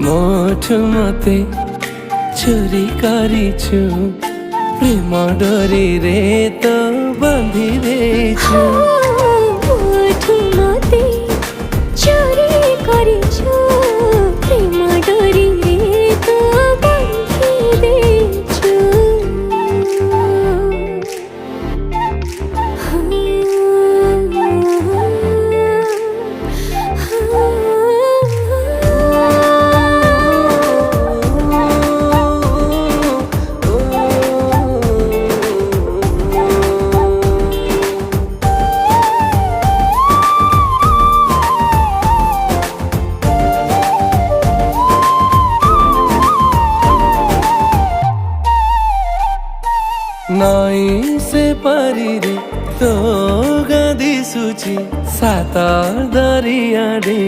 मोठु मते चोरी करिछु प्रेम डोरी रे तो बांधी देछु। मोठु मते चोरी करिछु प्रेम डोरी रे तो बांधी देछु। नई से पारी रे तो गादी सुची सात दरिया रे।